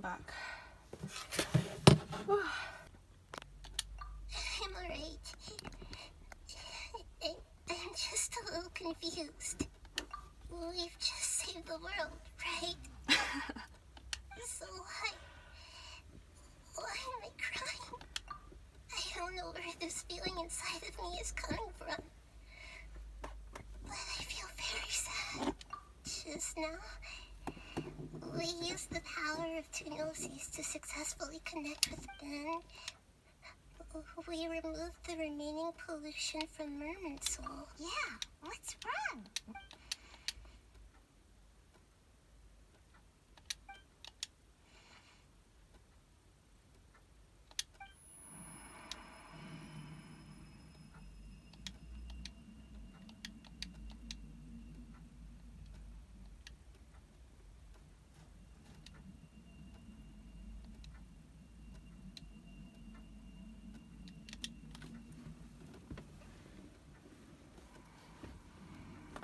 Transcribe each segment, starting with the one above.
back. I'm alright. I'm just a little confused. We've just saved the world, right? So why am I crying? I don't know where this feeling inside of me is coming from. But I feel very sad. Just now, we used the power of two gnosis to successfully connect with Ben. We removed the remaining pollution from Merman Soul. Yeah, what's wrong?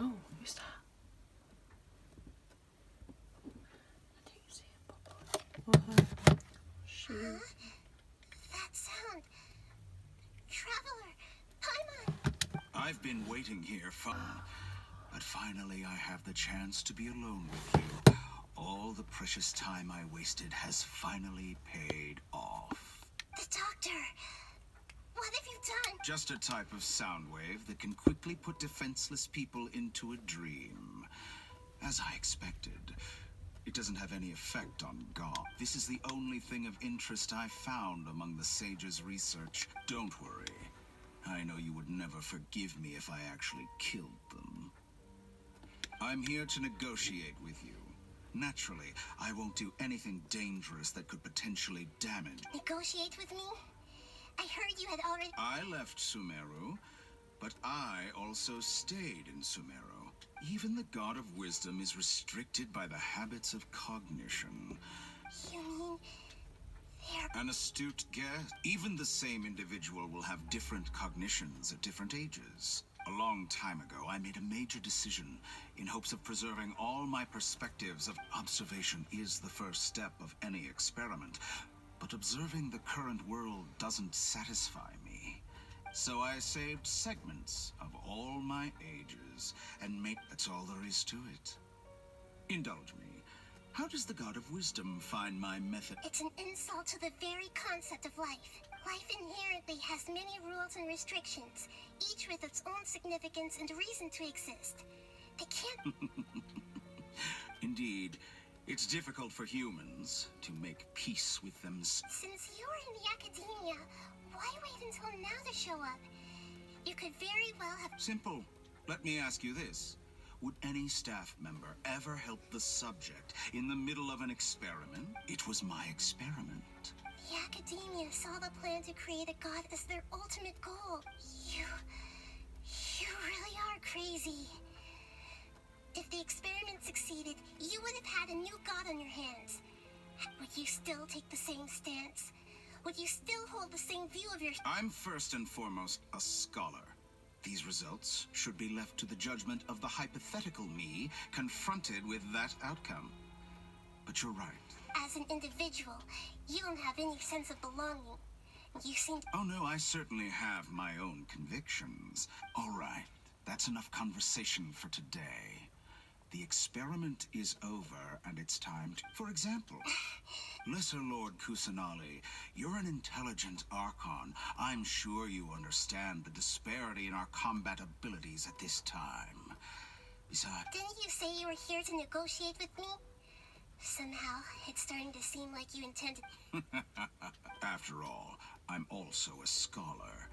Oh, who's that? I didn't see it pop up. She. That sound. Traveler, Paimon. I've been waiting here but finally I have the chance to be alone with you. All the precious time I wasted has finally paid off. The doctor. What have you done? Just a type of sound wave that can quickly put defenseless people into a dream. As I expected, it doesn't have any effect on God. This is the only thing of interest I found among the sage's research. Don't worry. I know you would never forgive me if I actually killed them. I'm here to negotiate with you. Naturally, I won't do anything dangerous that could potentially damage. Negotiate with me? I heard you had already... I left Sumeru, but I also stayed in Sumeru. Even the God of Wisdom is restricted by the habits of cognition. You mean... they're... An astute guess. Even the same individual will have different cognitions at different ages. A long time ago, I made a major decision in hopes of preserving all my perspectives of observation is the first step of any experiment. But observing the current world doesn't satisfy me. So I saved segments of all my ages and that's all there is to it. Indulge me. How does the God of Wisdom find my method? It's an insult to the very concept of life. Life inherently has many rules and restrictions, each with its own significance and reason to exist. They can't... Indeed. It's difficult for humans to make peace with them. Since you were in the academia, why wait until now to show up? You could very well have... Simple. Let me ask you this. Would any staff member ever help the subject in the middle of an experiment? It was my experiment. The academia saw the plan to create a god as their ultimate goal. You really are crazy. If the experiment succeeded, you would have had a new god on your hands. Would you still take the same stance? Would you still hold the same view of your... I'm first and foremost a scholar. These results should be left to the judgment of the hypothetical me confronted with that outcome. But you're right. As an individual, you don't have any sense of belonging. You seem... Oh no, I certainly have my own convictions. All right, that's enough conversation for today. The experiment is over, and it's time to... For example, Lesser Lord Kusanali, you're an intelligent Archon. I'm sure you understand the disparity in our combat abilities at this time. Besides... Didn't you say you were here to negotiate with me? Somehow, it's starting to seem like you intended... After all, I'm also a scholar.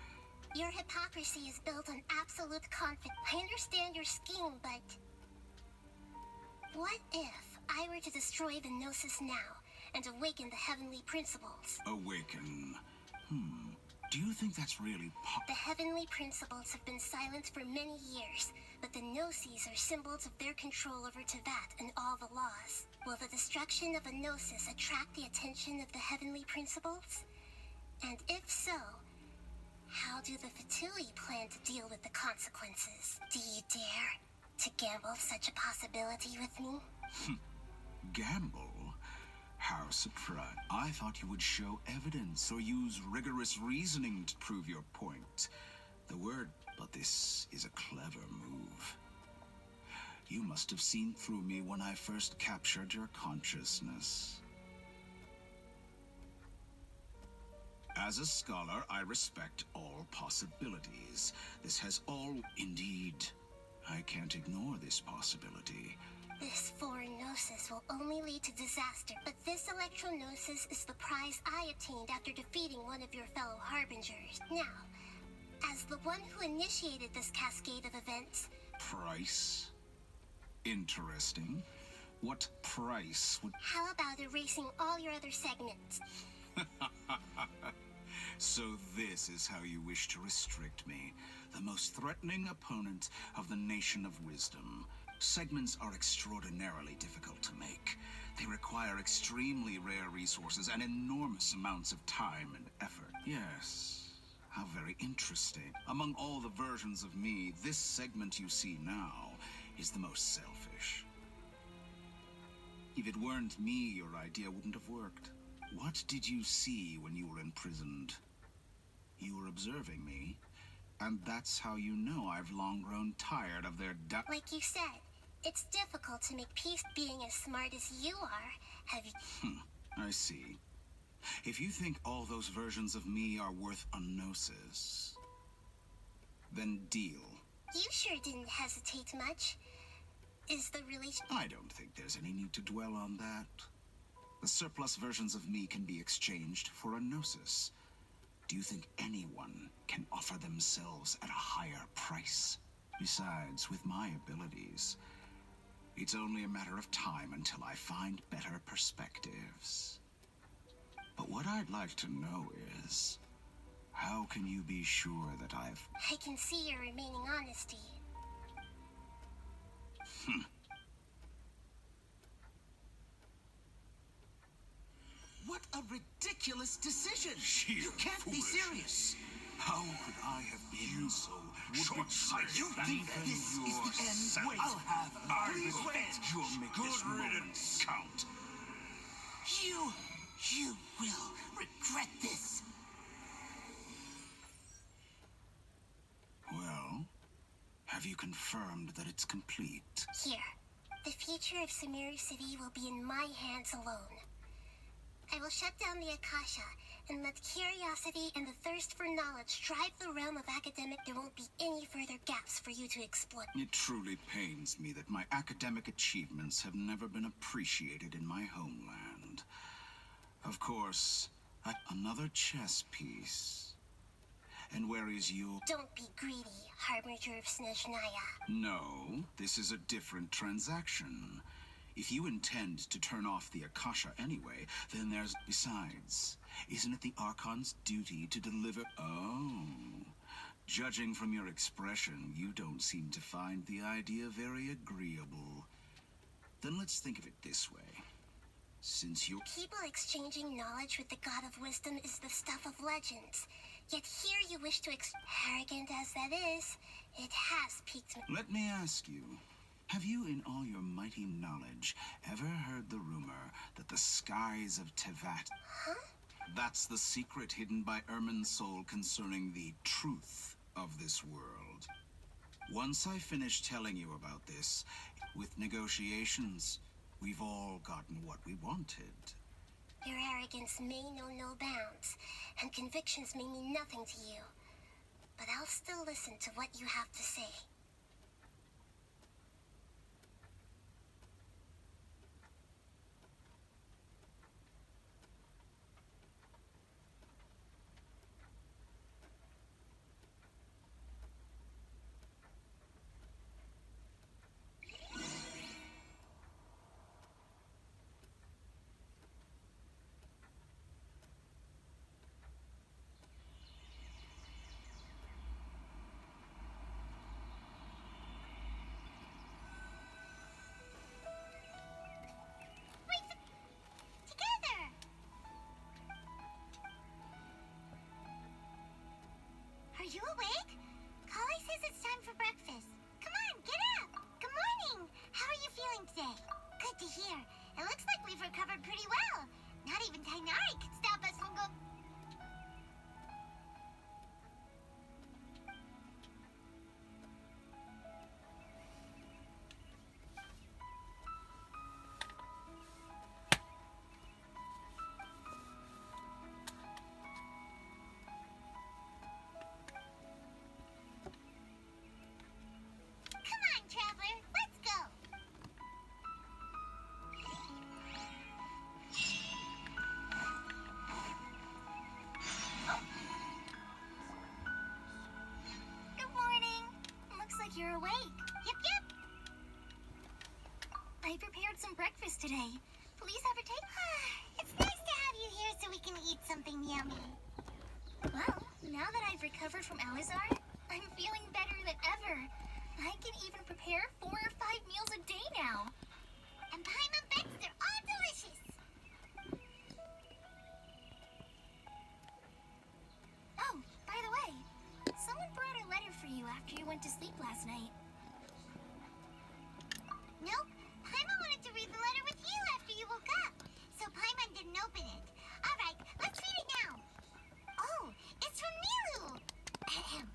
Your hypocrisy is built on absolute confidence. I understand your scheme, but... What if I were to destroy the Gnosis now and awaken the heavenly principles? Awaken? Do you think that's really The heavenly principles have been silent for many years, but the Gnosis are symbols of their control over Tevat and all the laws. Will the destruction of a Gnosis attract the attention of the heavenly principles? And if so, how do the Fatui plan to deal with the consequences? Do you dare to gamble such a possibility with me? Gamble? How surprised. I thought you would show evidence or use rigorous reasoning to prove your point. But this is a clever move. You must have seen through me when I first captured your consciousness. As a scholar, I respect all possibilities. This has all... Indeed, I can't ignore this possibility. This foreign gnosis will only lead to disaster, but this electro-gnosis is the prize I obtained after defeating one of your fellow harbingers. Now, as the one who initiated this cascade of events... Price? Interesting. What price would... How about erasing all your other segments? So this is how you wish to restrict me, the most threatening opponent of the Nation of Wisdom. Segments are extraordinarily difficult to make. They require extremely rare resources and enormous amounts of time and effort. Yes, how very interesting. Among all the versions of me, this segment you see now is the most selfish. If it weren't me, your idea wouldn't have worked. What did you see when you were imprisoned? You were observing me, and that's how you know I've long grown tired of their Like you said, it's difficult to make peace being as smart as you are. Have you... I see. If you think all those versions of me are worth a gnosis, then deal. You sure didn't hesitate much. Is the relation... I don't think there's any need to dwell on that. The surplus versions of me can be exchanged for a gnosis. Do you think anyone can offer themselves at a higher price? Besides, with my abilities, it's only a matter of time until I find better perspectives. But what I'd like to know is, how can you be sure that I've... I can see your remaining honesty. What a ridiculous decision! Sheer You can't be foolish. serious! How could I have been so short-sighted? You think this is the end? Wait, I'll have I revenge! bet you'll make this moment count. You will regret this! Well, have you confirmed that it's complete? Here. The future of Sumeru City will be in my hands alone. I will shut down the Akasha and let curiosity and the thirst for knowledge drive the realm of academic. There won't be any further gaps for you to exploit. It truly pains me that my academic achievements have never been appreciated in my homeland. Of course, another chess piece. And where is your... Don't be greedy, Harbinger of Snezhnaya. No, this is a different transaction. If you intend to turn off the Akasha anyway, then there's... Besides, isn't it the Archon's duty to deliver... Oh. Judging from your expression, you don't seem to find the idea very agreeable. Then let's think of it this way. Since you... People exchanging knowledge with the God of Wisdom is the stuff of legends. Yet here you wish to arrogant as that is, it has piqued me. Let me ask you, have you in all your mighty knowledge ever heard the rumor that the skies of Tevat... Huh? That's the secret hidden by Irminsul concerning the truth of this world. Once I finish telling you about this, with negotiations, we've all gotten what we wanted. Your arrogance may know no bounds, and convictions may mean nothing to you. But I'll still listen to what you have to say. Not even Tainari could stop us from go. Come on, Traveler, let's go. Good morning. Looks like you're awake. Yep, yep. I prepared some breakfast today. Please have a take. It's nice to have you here so we can eat something yummy. Well, now that I've recovered from Alizar, I'm feeling better than ever. I can even prepare 4 or 5 meals a day now. And Paimon bets they're all delicious. Oh, by the way, someone brought a letter for you after you went to sleep last night. Nope, Paimon wanted to read the letter with you after you woke up. So Paimon didn't open it. Alright, let's read it now. Oh, it's from Milu. Ahem.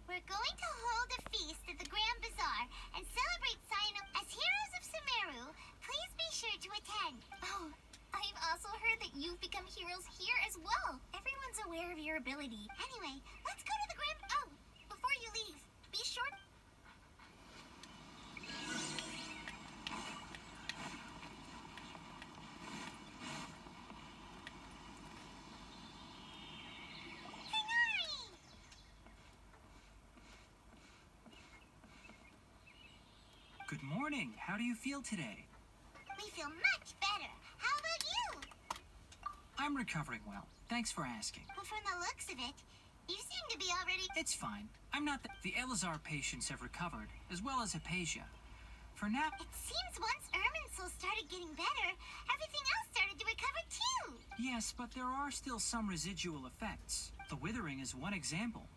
We're going to hold a feast at the Grand Bazaar and celebrate Sino as heroes of Sumeru. Please be sure to attend. Oh, I've also heard that you've become heroes here as well. Everyone's aware of your ability. Anyway, let's go to the Grand... Oh, before you leave, be sure... Good morning. How do you feel today? We feel much better. How about you? I'm recovering well. Thanks for asking. Well, from the looks of it, you seem to be already... It's fine. I'm not the Elazar patients have recovered, as well as Hypatia. For now... It seems once Irminsul started getting better, everything else started to recover too. Yes, but there are still some residual effects. The withering is one example.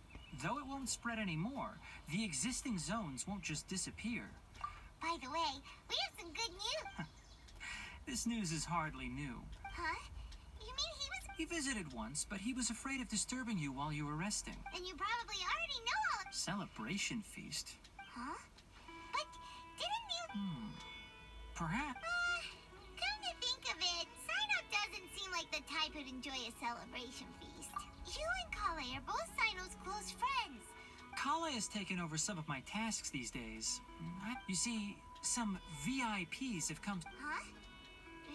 Though it won't spread anymore, the existing zones won't just disappear. By the way, we have some good news. This news is hardly new. Huh? You mean he was... He visited once, but he was afraid of disturbing you while you were resting. Then you probably already know all of... Celebration feast? Huh? But didn't you... Perhaps. Come to think of it, Sino doesn't seem like the type who'd enjoy a celebration feast. You and Kale are both Sino's close friends. Kale has taken over some of my tasks these days. You see, some VIPs have come... Huh?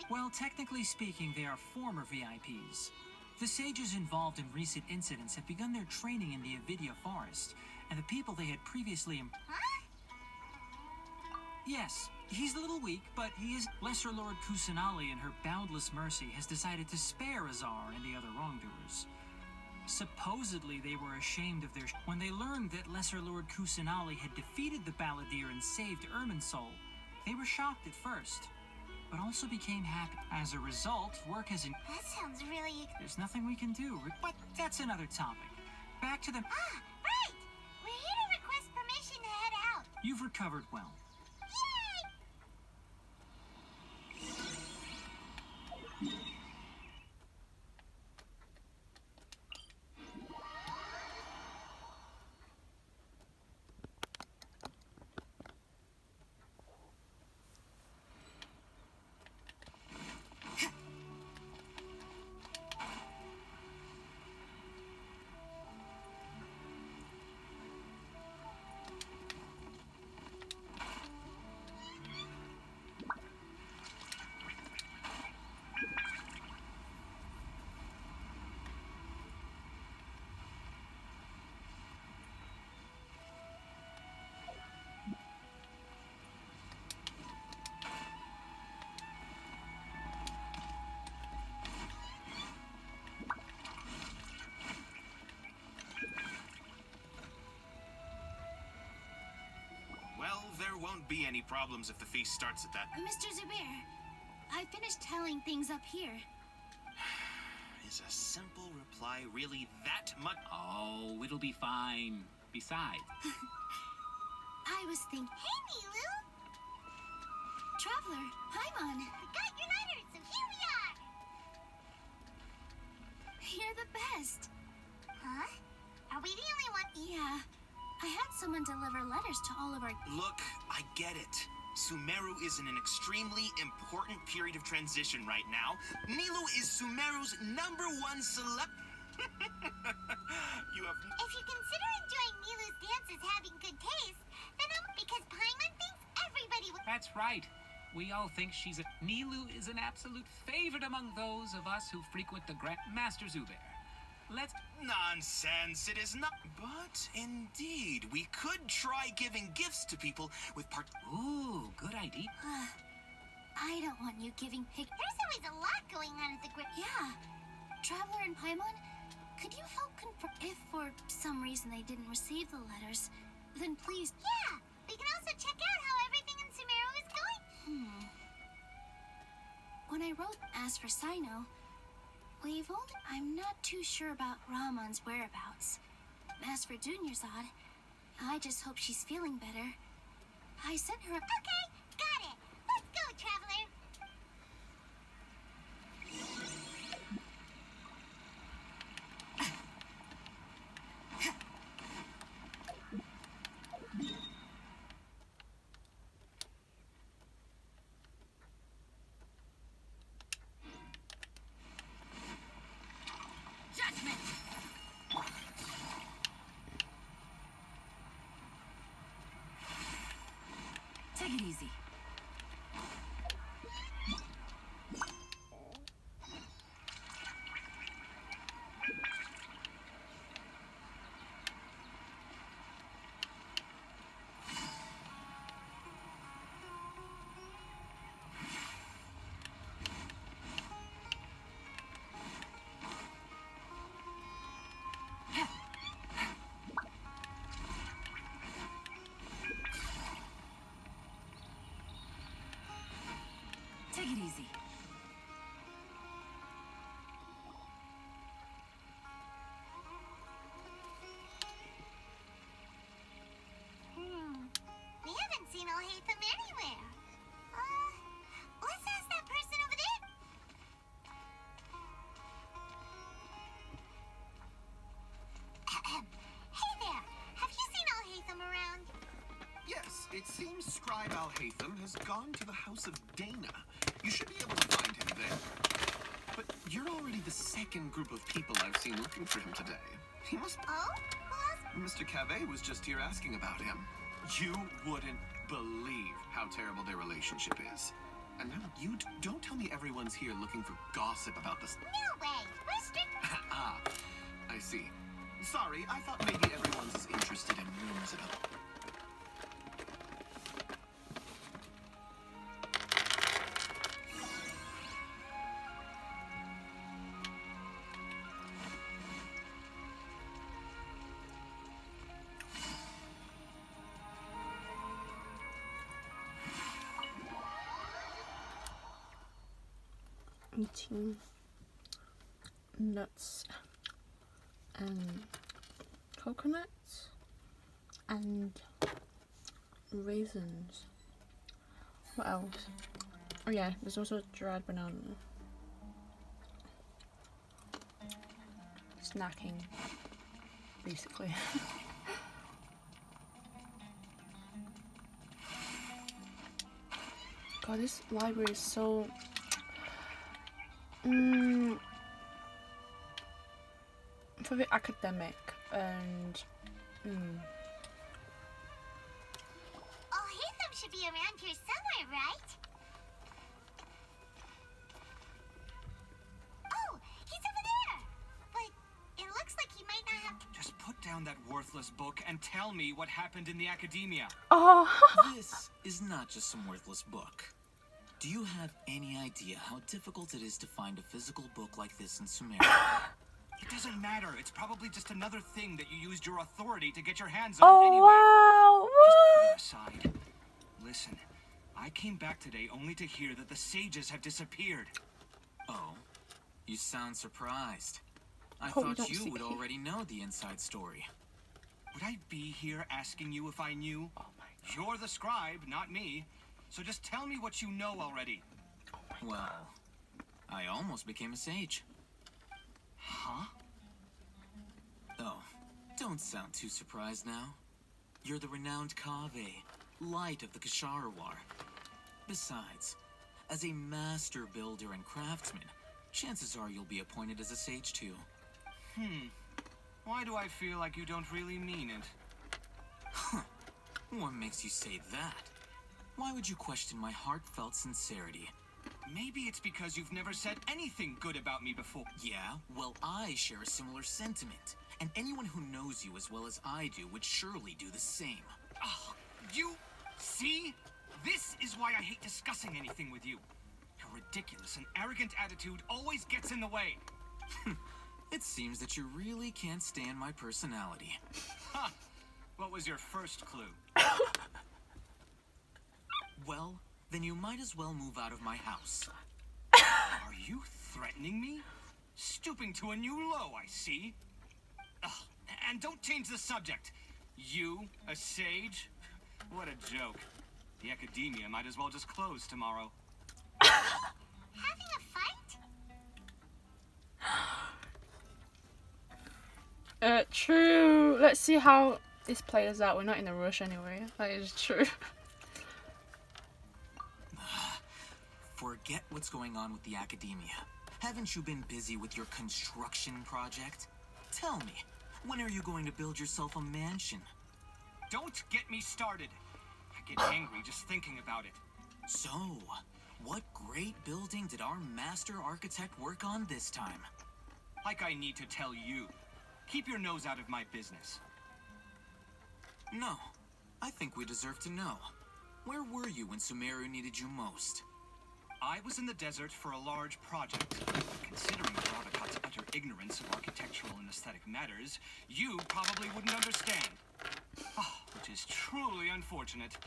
Well, technically speaking, they are former VIPs. The sages involved in recent incidents have begun their training in the Avidia forest, and the people they had previously... Huh? Yes, he's a little weak, but he is... Lesser Lord Kusanali, in her boundless mercy, has decided to spare Azar and the other wrongdoers. Supposedly, they were ashamed of their... When they learned that Lesser Lord Kusanali had defeated the Balladeer and saved Irminsul, they were shocked at first, but also became happy. As a result, work has... That sounds really... There's nothing we can do, but that's another topic. Back to the... Ah, right! We're here to request permission to head out. You've recovered well. Yay! There won't be any problems if the feast starts at that. Mr. Zubair, I finished telling things up here. Is a simple reply really that much? Oh, it'll be fine. Besides, I was thinking... Hey, Milu! Traveler, Paimon. We got your letter, so here we are! You're the best. Huh? Are we the only one? Yeah. I had someone deliver letters to all of our... Look, I get it. Sumeru is in an extremely important period of transition right now. Nilou is Sumeru's #1 celeb... You have... If you consider enjoying Nilou's dance as having good taste, then because Paimon thinks everybody would... That's right. We all think she's a... Nilou is an absolute favorite among those of us who frequent the Grand Master Zubair. Let's... Nonsense, it is not... But, indeed, we could try giving gifts to people with part... Ooh, good idea. I don't want you giving pic... There's always a lot going on at the grid. Yeah. Traveler and Paimon, could you help confirm if for some reason they didn't receive the letters? Then please... Yeah, we can also check out how everything in Sumeru is going. When I wrote As for Sino, we've only... I'm not too sure about Ramon's whereabouts. As for Dunyarzad, I just hope she's feeling better. I sent her a... Okay, got it. Let's go, Traveler. Judgment! Take it easy. Take it easy. We haven't seen Alhaitham anywhere. Let's ask that person over there. Hey there, have you seen Alhaitham around? Yes, it seems Scribe Alhaitham has gone to the House of Dana. You should be able to find him there. But you're already the second group of people I've seen looking for him today. He must... Oh? Who else? Mr. Cave was just here asking about him. You wouldn't believe how terrible their relationship is. And now you don't tell me everyone's here looking for gossip about this. No way. We're strict. Ah, I see. Sorry, I thought maybe everyone's as interested in rumors about... Eating nuts and coconuts and raisins. What else? Oh yeah, there's also dried banana. Snacking, basically. God, this library is so... very academic and Alhaitham should be around here somewhere, right? Oh, he's over there. But it looks like he might not have... Just put down that worthless book and tell me what happened in the academia. oh. This is not just some worthless book. Do you have any idea how difficult it is to find a physical book like this in Sumeru? It doesn't matter. It's probably just another thing that you used your authority to get your hands on anyway. Just put it aside. Listen, I came back today only to hear that the sages have disappeared. Oh, you sound surprised. I Hope you thought don't you see would me. already know the inside story. Would I be here asking you if I knew? Oh my God. You're the scribe, not me. So just tell me what you know already. Well, I almost became a sage. Huh? Don't sound too surprised now. You're the renowned Kaveh, light of the Kasharawar. Besides, as a master builder and craftsman, chances are you'll be appointed as a sage too. Why do I feel like you don't really mean it? What makes you say that? Why would you question my heartfelt sincerity? Maybe it's because you've never said anything good about me before. Yeah, well, I share a similar sentiment. And anyone who knows you as well as I do would surely do the same. Oh, you see? This is why I hate discussing anything with you. Your ridiculous and arrogant attitude always gets in the way. It seems that you really can't stand my personality. Ha! What was your first clue? Well, then you might as well move out of my house. Are you threatening me? Stooping to a new low, I see. Ugh, and don't change the subject. You, a sage? What a joke. The academia might as well just close tomorrow. Having a fight? True. Let's see how this plays out. We're not in a rush anyway. That is true. Forget what's going on with the academia. Haven't you been busy with your construction project? Tell me, when are you going to build yourself a mansion? Don't get me started. I get angry just thinking about it. So, what great building did our master architect work on this time? Like I need to tell you. Keep your nose out of my business. No, I think we deserve to know. Where were you when Sumeru needed you most? I was in the desert for a large project. Considering Ravakat's utter ignorance of architectural and aesthetic matters, you probably wouldn't understand. Which is truly unfortunate.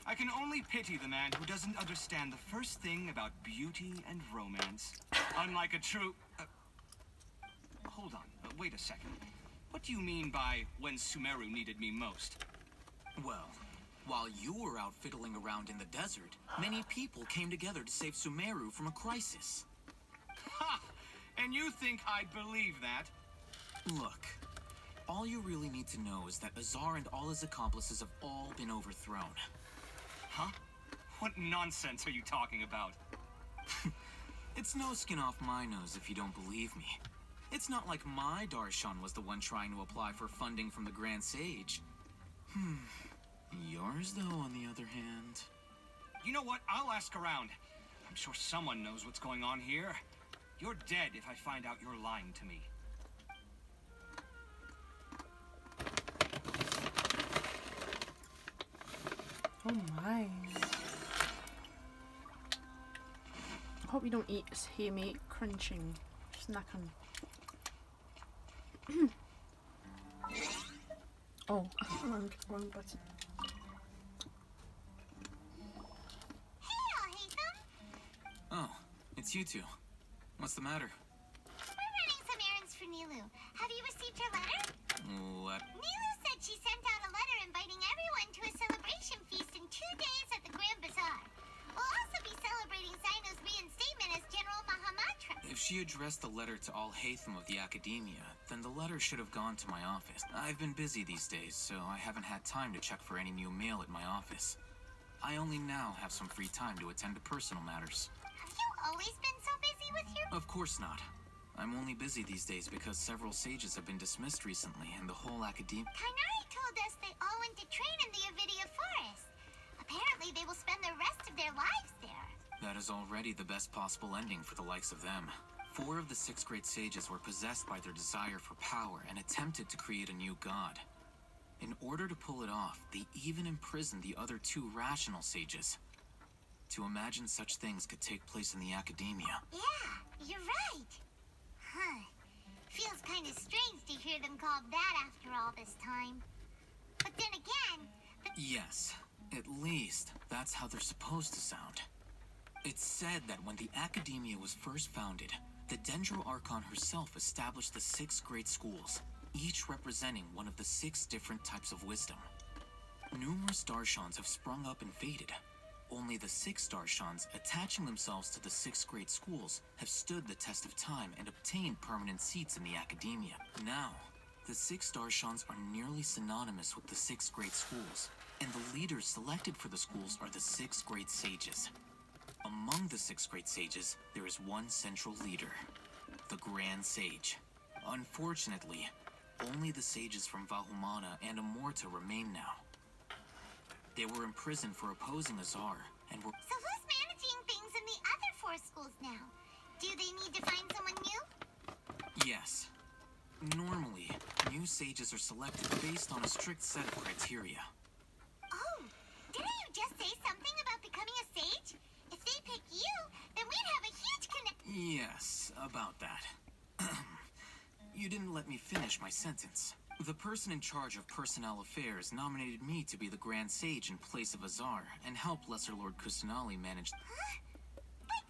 I can only pity the man who doesn't understand the first thing about beauty and romance. Unlike a true... hold on, wait a second. What do you mean by when Sumeru needed me most? Well, while you were out fiddling around in the desert, many people came together to save Sumeru from a crisis. Ha! And you think I'd believe that? Look, all you really need to know is that Azar and all his accomplices have all been overthrown. Huh? What nonsense are you talking about? It's no skin off my nose if you don't believe me. It's not like my Darshan was the one trying to apply for funding from the Grand Sage. Yours, though, on the other hand... You know what? I'll ask around. I'm sure someone knows what's going on here. You're dead if I find out you're lying to me. Oh my. I hope you don't hear me crunching. Snack on. Oh, wrong button. Oh, it's you two. What's the matter? We're running some errands for Nilu. Have you received her letter? What? Nilu said she sent out a letter inviting everyone to a celebration feast in 2 days at the Grand Bazaar. We'll also be celebrating Zaino's reinstatement as General Mahamatra. If she addressed the letter to all Hatham of the Academia, then the letter should have gone to my office. I've been busy these days, so I haven't had time to check for any new mail at my office. I only now have some free time to attend to personal matters. Have you always been so busy with your... Of course not. I'm only busy these days because several sages have been dismissed recently, and the whole academia... Kainari told us they all went to train in the Avidia Forest. Apparently they will spend the rest of their lives there. That is already the best possible ending for the likes of them. 4 of the 6 great sages were possessed by their desire for power and attempted to create a new god. In order to pull it off, they even imprisoned the other 2 rational sages. To imagine such things could take place in the academia. Yeah, you're right. Huh. Feels kind of strange to hear them called that after all this time. But then again... Yes, at least that's how they're supposed to sound. It's said that when the academia was first founded, the Dendro Archon herself established the 6 great schools, each representing one of the 6 different types of wisdom. Numerous Darshans have sprung up and faded. Only the 6 Darshans, attaching themselves to the 6 great schools, have stood the test of time and obtained permanent seats in the academia. Now, The 6 Archons are nearly synonymous with the 6 great schools, and the leaders selected for the schools are the 6 great sages. Among the 6 great sages, there is one central leader, the Grand Sage. Unfortunately, only the sages from Vahumana and Amorta remain now. They were imprisoned for opposing Azar, and were... So who's managing things in the other 4 schools now? Do they need to find someone new? Yes. Normally, new sages are selected based on a strict set of criteria. Oh, didn't you just say something about becoming a sage? If they pick you, then we'd have a huge Yes, about that. You didn't let me finish my sentence. The person in charge of personnel affairs nominated me to be the Grand Sage in place of Azar and help Lesser Lord Kusanali manage... Huh? But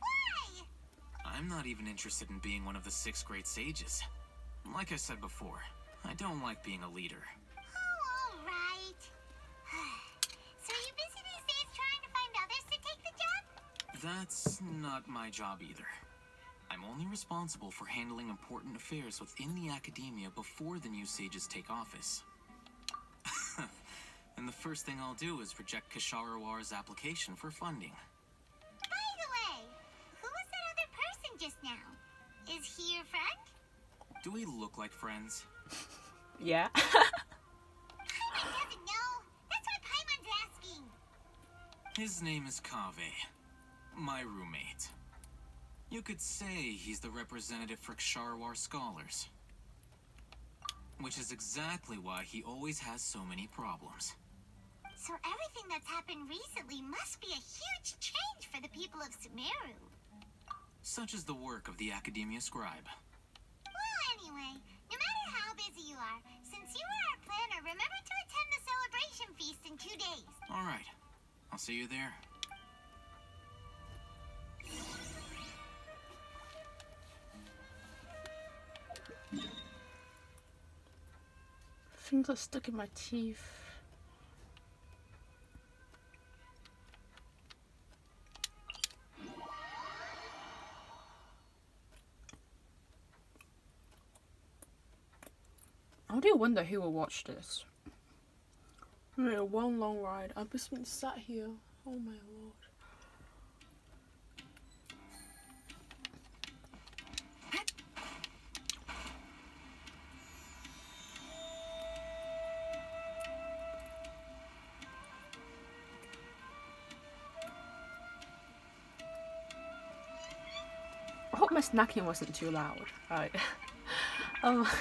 why? I'm not even interested in being one of the 6 great sages. Like I said before, I don't like being a leader. Oh, all right. So are you busy these days trying to find others to take the job? That's not my job either. I'm only responsible for handling important affairs within the academia before the new sages take office. And the first thing I'll do is reject Kasharawar's application for funding. By the way, who was that other person just now? Is he your friend? Do we look like friends? Yeah. Paimon doesn't know. That's why Paimon's asking. His name is Kaveh, my roommate. You could say he's the representative for Ksharawar scholars. Which is exactly why he always has so many problems. So everything that's happened recently must be a huge change for the people of Sumeru. Such is the work of the Academia Scribe. Well, anyway, no matter how busy you are, since you are our planner, remember to attend the celebration feast in 2 days. All right. I'll see you there. Things are stuck in my teeth. I do wonder who will watch this. One long ride. I've just been sat here. Oh my lord. I hope my snacking wasn't too loud. Right. Oh.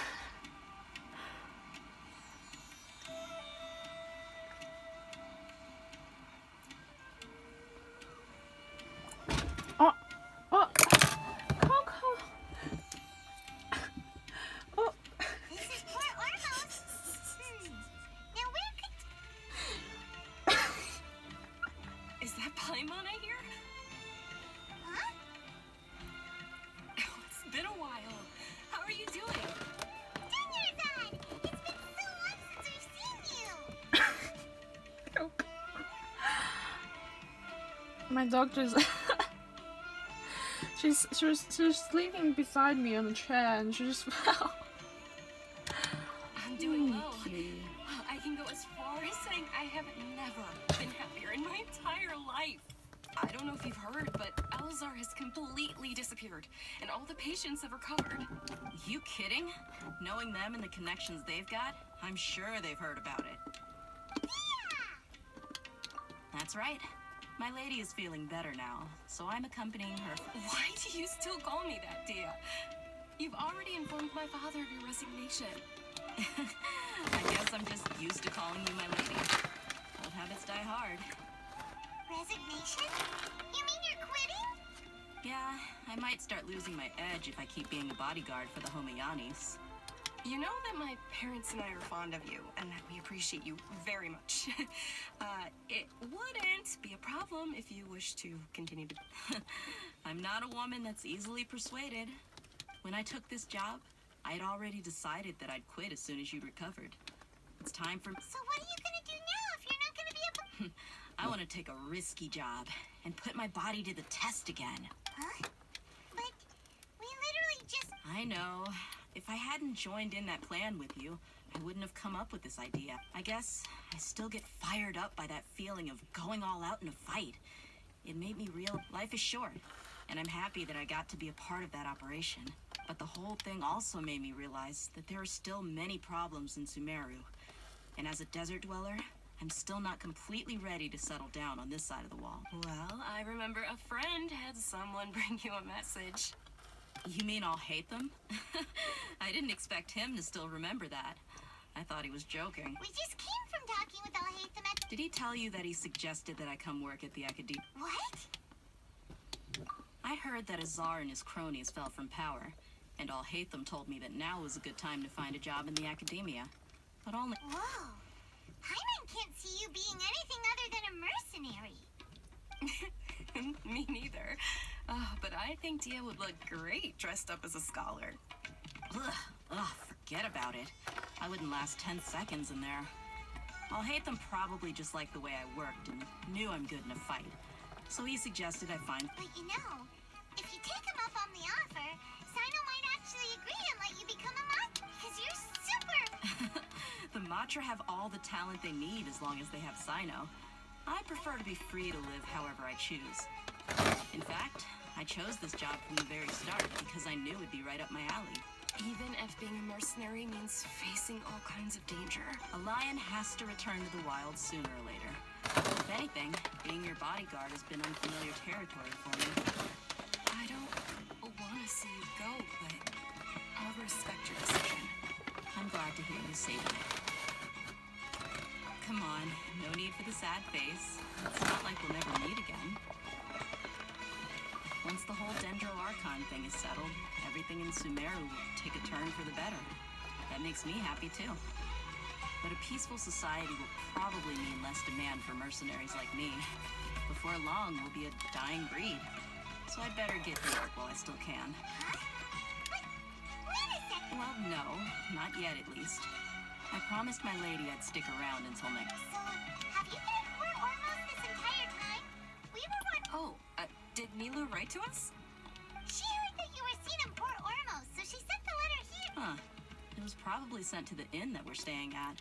My dog just she was sleeping beside me on the chair and she just fell. I'm doing well. I can go as far as saying I have never been happier in my entire life. I don't know if you've heard, but Elazar has completely disappeared, and all the patients have recovered. You kidding? Knowing them and the connections they've got, I'm sure they've heard about it. Yeah! That's right. My lady is feeling better now, so I'm accompanying her. Why do you still call me that, Dia? You've already informed my father of your resignation. I guess I'm just used to calling you my lady. Old habits die hard. Resignation? You mean you're quitting? Yeah, I might start losing my edge if I keep being a bodyguard for the Homayanis. You know that my parents and I are fond of you, and that we appreciate you very much. It wouldn't be a problem if you wish to continue to... I'm not a woman that's easily persuaded. When I took this job, I had already decided that I'd quit as soon as you'd recovered. It's time for... So what are you gonna do now if you're not gonna be able... I want to take a risky job and put my body to the test again. Huh? But we literally just... I know. If If I hadn't joined in that plan with you, I wouldn't have come up with this idea. I guess I still get fired up by that feeling of going all out in a fight. It made me real life is short, and I'm happy that I got to be a part of that operation. But the whole thing also made me realize that there are still many problems in Sumeru. And as a desert dweller, I'm still not completely ready to settle down on this side of the wall. Well, I remember a friend had someone bring you a message. You mean I'll hate them? I didn't expect him to still remember that. I thought he was joking. We just came from talking with Al-Haytham at... Did he tell you that he suggested that I come work at the academia? What? I heard that Azar and his cronies fell from power, and Al-Haytham told me that now was a good time to find a job in the academia. But only... Whoa. Hyman can't see you being anything other than a mercenary. Me neither. But I think Dia would look great dressed up as a scholar. Ugh, forget about it. I wouldn't last 10 seconds in there. Al-Haytham probably just liked the way I worked and knew I'm good in a fight. So he suggested I find... But you know, if you take him up on the offer, Sino might actually agree and let you become a monk, because you're super... The Matra have all the talent they need as long as they have Sino. I prefer to be free to live however I choose. In fact, I chose this job from the very start because I knew it'd be right up my alley. Even if being a mercenary means facing all kinds of danger. A lion has to return to the wild sooner or later. If anything, being your bodyguard has been unfamiliar territory for me. I don't want to see you go, but I'll respect your decision. I'm glad to hear you say that. Come on, no need for the sad face. It's not like we'll never meet again. Once the whole Dendro Archon thing is settled, everything in Sumeru will take a turn for the better. That makes me happy too. But a peaceful society will probably mean less demand for mercenaries like me. Before long, we'll be a dying breed. So I'd better get to work while I still can. Wait a second. Well, no, not yet at least. I promised my lady I'd stick around until next... So, have you been in Port Ormos this entire time? We were Oh, did Nilu write to us? She heard that you were seen in Port Ormos, so she sent the letter here. Huh. It was probably sent to the inn that we're staying at.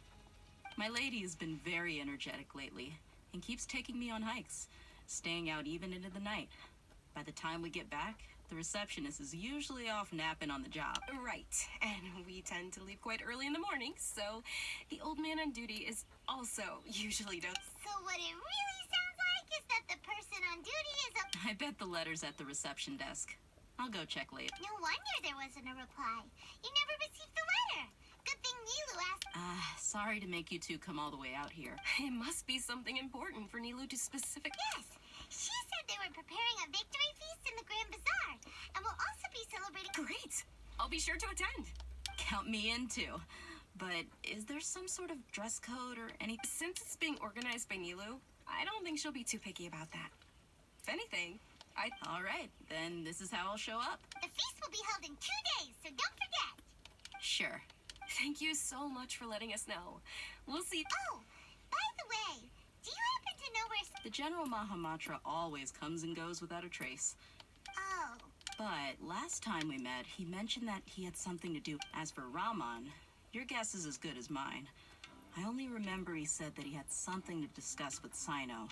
My lady has been very energetic lately and keeps taking me on hikes, staying out even into the night. By the time we get back, the receptionist is usually off napping on the job. Right, and we tend to leave quite early in the morning, so the old man on duty is also usually done. So what it really sounds like is that the person on duty is a... I bet the letter's at the reception desk. I'll go check later. No wonder there wasn't a reply. You never received the letter. Good thing Nilu asked... Sorry to make you two come all the way out here. It must be something important for Nilu to specific... Yes, she said they were preparing a victory feast in the Grand Bazaar, and will also be celebrating... Great! I'll be sure to attend. Count me in too. But is there some sort of dress code or anything? Since it's being organized by Nilu, I don't think she'll be too picky about that. If anything, All right, then this is how I'll show up. The feast will be held in 2 days, so don't forget. Sure. Thank you so much for letting us know. We'll see... Oh, by the way, do you happen to know where... The General Mahamatra always comes and goes without a trace. Oh. But last time we met, he mentioned that he had something to do. As for Raman, your guess is as good as mine. I only remember he said that he had something to discuss with Sino.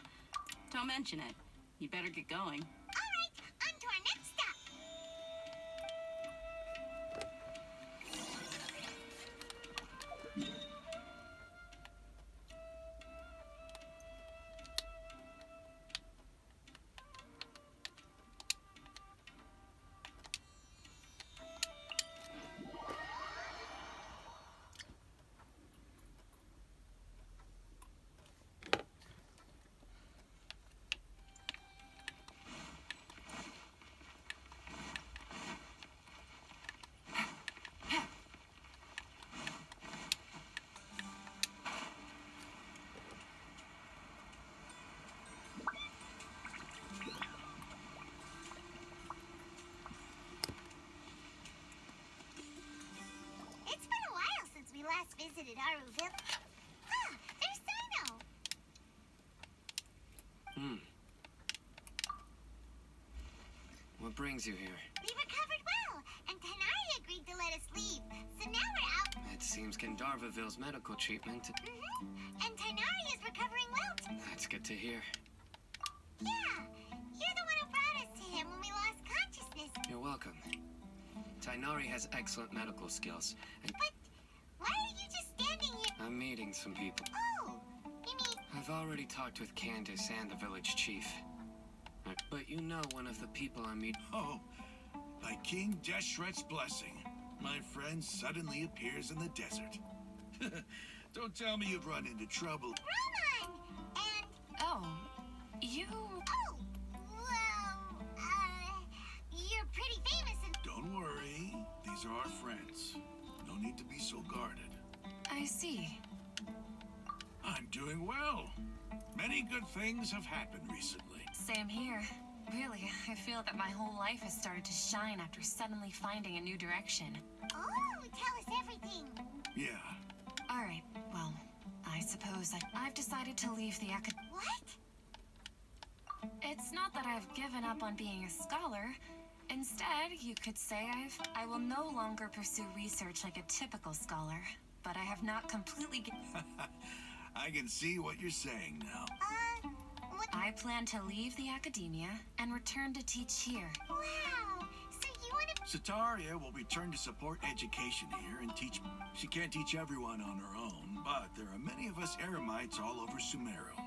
Don't mention it. You better get going. All right, on to our next stop. It's been a while since we last visited Aruville. Ah, there's Sino. What brings you here? We recovered well, and Tanari agreed to let us leave. Seems Kendarvaville's medical treatment. And Tainari is recovering well. That's good to hear. Yeah, you're the one who brought us to him when we lost consciousness. You're welcome. Tainari has excellent medical skills, and But why are you just standing here? I'm meeting some people. Oh, you mean... I've already talked with Candace and the village chief. But you know one of the people I meet. Oh, by King Deshret's blessing, my friend suddenly appears in the desert. Don't tell me you've run into trouble. Roman! And... Oh, you... Oh, well, you're pretty famous and... Don't worry, these are our friends. No need to be so guarded. I see. I'm doing well. Many good things have happened recently. Same here. Really, I feel that my whole life has started to shine after suddenly finding a new direction. Oh, tell us everything. Yeah. Alright, well, I suppose I've decided to leave the What? It's not that I've given up on being a scholar. Instead, you could say I will no longer pursue research like a typical scholar. But I have not completely I can see what you're saying now. What? I plan to leave the academia and return to teach here. Wow, so you want to... Sataria will return to support education here and teach. She can't teach everyone on her own, but there are many of us Eremites all over Sumeru.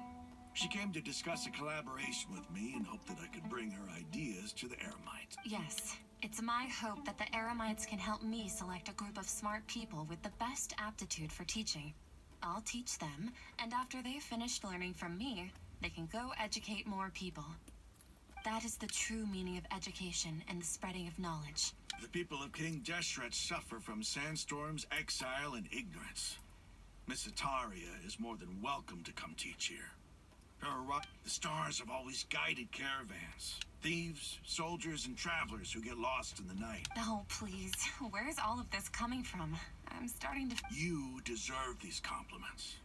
She came to discuss a collaboration with me and hoped that I could bring her ideas to the Eremites. Yes, it's my hope that the Eremites can help me select a group of smart people with the best aptitude for teaching. I'll teach them, and after they've finished learning from me, they can go educate more people. That is the true meaning of education and the spreading of knowledge. The people of King Deshret suffer from sandstorms, exile, and ignorance. Miss Sataria is more than welcome to come teach here. The stars have always guided caravans. Thieves, soldiers, and travelers who get lost in the night. Oh, please. Where's all of this coming from? I'm starting to... You deserve these compliments.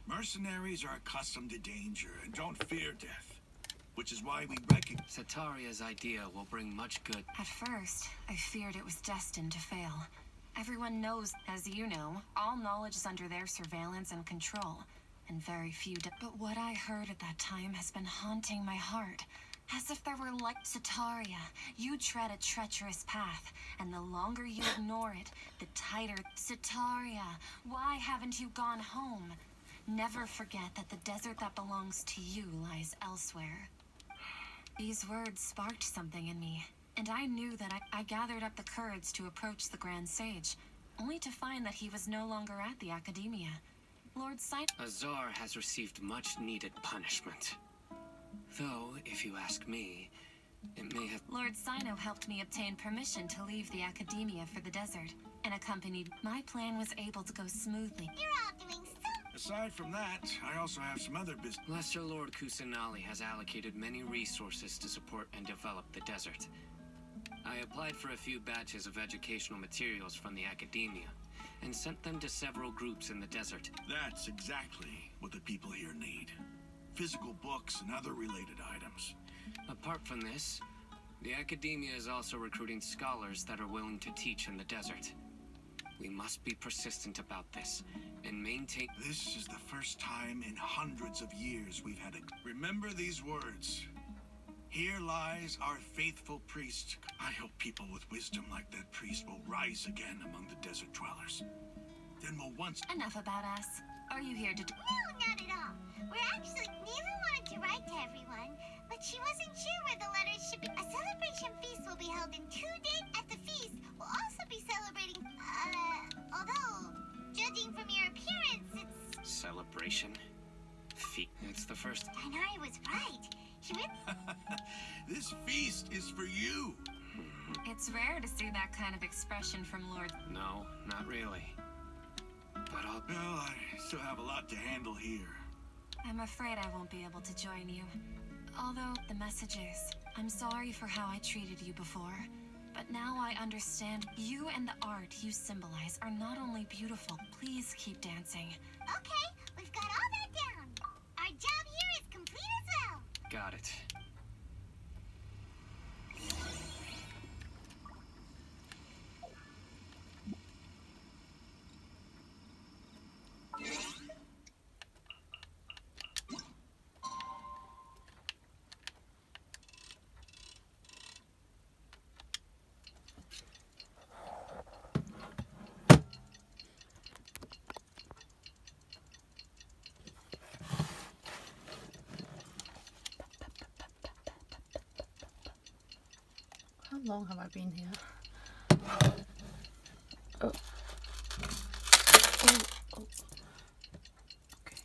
Mercenaries are accustomed to danger and don't fear death, which is why we recognize... Sataria's idea will bring much good. At first, I feared it was destined to fail. Everyone knows, as you know, all knowledge is under their surveillance and control, and very few... But what I heard at that time has been haunting my heart. As if there were like Sataria, you tread a treacherous path, and the longer you ignore it, the tighter... Sataria, why haven't you gone home? Never forget that the desert that belongs to you lies elsewhere. These words sparked something in me, and I knew that I gathered up the courage to approach the Grand Sage, only to find that he was no longer at the Academia. Lord Azar has received much-needed punishment. Though, if you ask me, it may have... Lord Sino helped me obtain permission to leave the Academia for the desert, and accompanied... My plan was able to go smoothly. You're all doing so... Aside from that, I also have some other business. Lesser Lord Kusanali has allocated many resources to support and develop the desert. I applied for a few batches of educational materials from the Academia, and sent them to several groups in the desert. That's exactly what the people here need. Physical books and other related items. Apart from this, the Academia is also recruiting scholars that are willing to teach in the desert. We must be persistent about this, and maintain... This is the first time in hundreds of years we've had a... Remember these words. Here lies our faithful priest. I hope people with wisdom like that priest will rise again among the desert dwellers. Then we'll once... Enough about us. Are you here to... No, not at all. We're actually... Nila wanted to write to everyone, but she wasn't sure where the letters should be. A celebration feast will be held in 2 days. At the feast, we'll also be celebrating... although, judging from your appearance, it's... Celebration? It's the first... Tainari was right. She really... This feast is for you. It's rare to see that kind of expression from Lord... No, not really. But I'll... Well, I still have a lot to handle here. I'm afraid I won't be able to join you. Although, the message is, I'm sorry for how I treated you before. But now I understand you and the art you symbolize are not only beautiful. Please keep dancing. Okay, we've got all that down. Our job here is complete as well. Got it. long have I been here? Oh. Oh. Oh. Okay.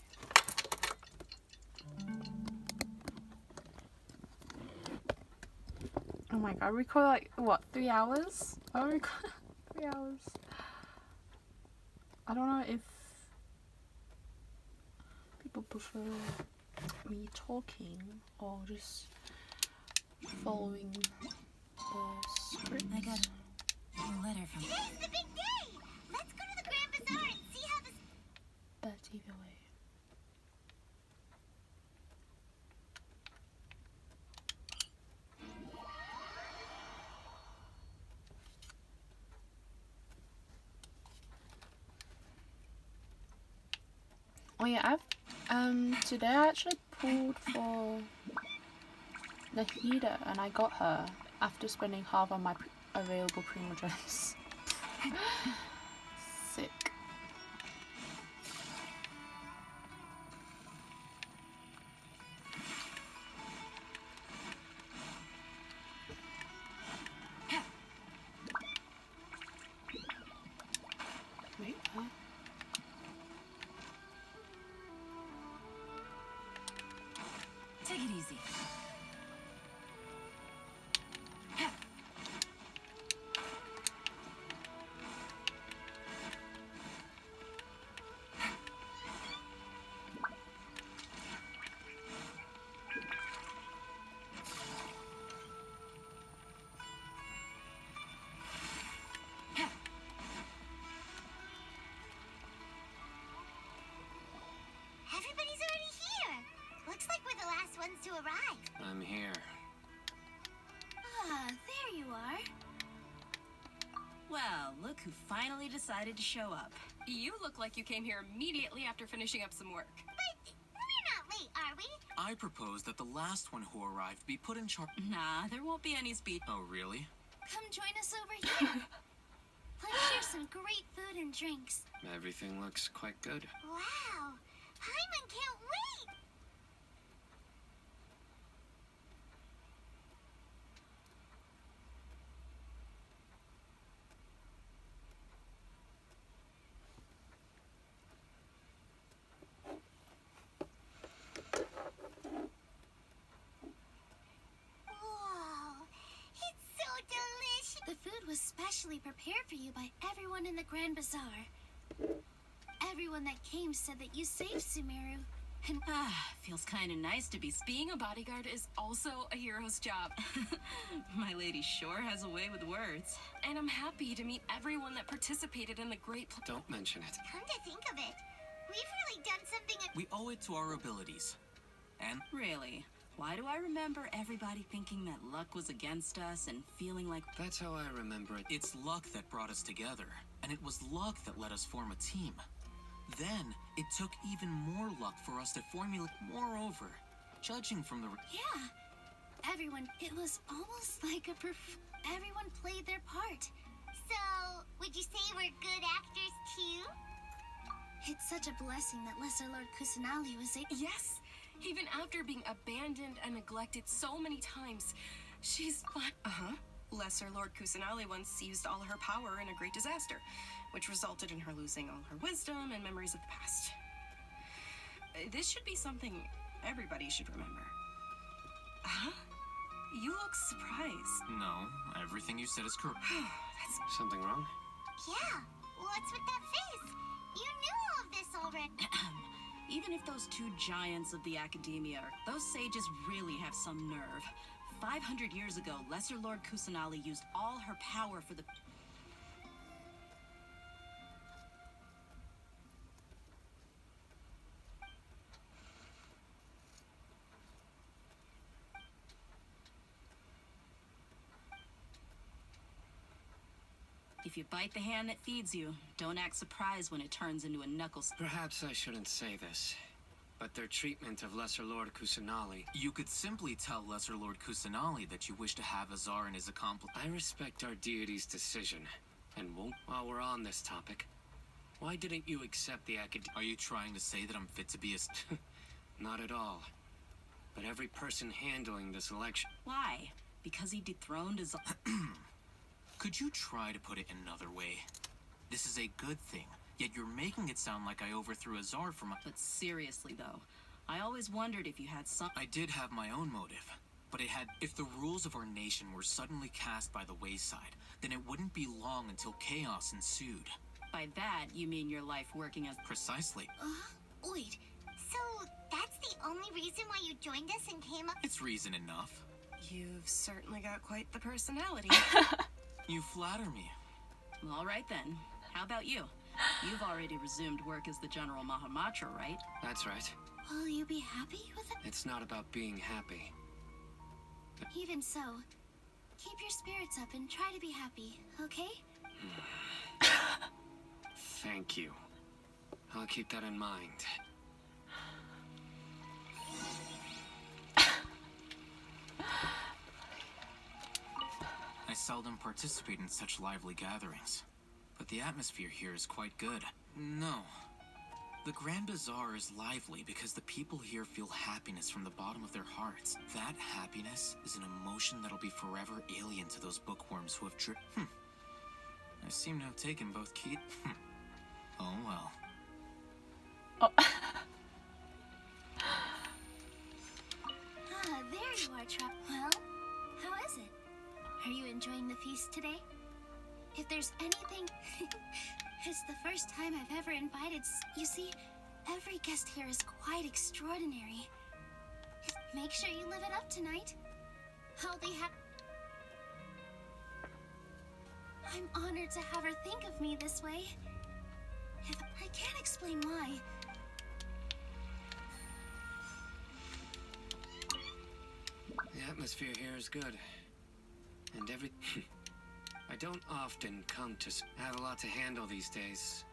Oh my god, I record like, what, 3 hours? I record 3 hours. I don't know if people prefer me talking or just following the script. I got a letter from... Today's the big day! Let's go to the Grand Bazaar and see how this... Bad TV away. Oh yeah, today I actually pulled for Nahida and I got her after spending half on my available primo gems. Sick. Wait, huh? Take it easy. Everybody's already here. Looks like we're the last ones to arrive. I'm here. Ah, there you are. Well, look who finally decided to show up. You look like you came here immediately after finishing up some work. But we're not late, are we? I propose that the last one who arrived be put in charge. Nah, there won't be any speech. Oh, really? Come join us over here. Let's share some great food and drinks. Everything looks quite good. Wow. Hyman can't wait. Whoa. It's so delicious. The food was specially prepared for you by everyone in the Grand Bazaar. Everyone that came said that you saved Sumeru. And feels kind of nice to be Being a bodyguard is also a hero's job. My lady sure has a way with words. And I'm happy to meet everyone that participated in the great Don't mention it. Come to think of it, we've really done something. We owe it to our abilities. And Really? Why do I remember everybody thinking that luck was against us and feeling like... That's how I remember it. it's luck that brought us together. And it was luck that let us form a team. Then, it took even more luck for us to formulate. Moreover, judging from the... Yeah, everyone, it was almost like everyone played their part. So, would you say we're good actors too? It's such a blessing that Lesser Lord Kusanali was a... Yes! Even after being abandoned and neglected so many times, she's fine. Lesser Lord Kusanali once used all her power in a great disaster, which resulted in her losing all her wisdom and memories of the past. This should be something everybody should remember. Huh? You look surprised. No, everything you said is correct. That's... Something wrong? Yeah, what's with that face? You knew all of this already. Even if those two giants of the academia are... Those sages really have some nerve. 500 years ago, Lesser Lord Kusanali used all her power for the... If you bite the hand that feeds you, don't act surprised when it turns into a knuckles. Perhaps I shouldn't say this, but their treatment of Lesser Lord Kusanali... You could simply tell Lesser Lord Kusanali that you wish to have Azar and his accomplice. I respect our deity's decision, and won't... While we're on this topic, why didn't you accept the Are you trying to say that I'm fit to be a... Not at all. But every person handling this election... Why? Because he dethroned his... Could you try to put it another way? This is a good thing, yet you're making it sound like I overthrew Azar from a... But seriously, though, I always wondered if you had some... I did have my own motive, but it had... If the rules of our nation were suddenly cast by the wayside, then it wouldn't be long until chaos ensued. By that, you mean your life working as... Precisely. Wait, so that's the only reason why you joined us and came up? It's reason enough. You've certainly got quite the personality. You flatter me. All right, then. How about you? You've already resumed work as the General Mahamatra, right? That's right. Will you be happy with it? It's not about being happy. Even so, keep your spirits up and try to be happy, okay? Thank you. I'll keep that in mind. I seldom participate in such lively gatherings, but the atmosphere here is quite good. No. The Grand Bazaar is lively because the people here feel happiness from the bottom of their hearts. That happiness is an emotion that'll be forever alien to those bookworms who have I seem to have taken both key... Oh well. There you are, Well, how is it? Are you enjoying the feast today? If there's anything... It's the first time I've ever invited... You see, every guest here is quite extraordinary. Make sure you live it up tonight. I'll be happy... I'm honored to have her think of me this way. I can't explain why. The atmosphere here is good. And I don't often come to... I have a lot to handle these days.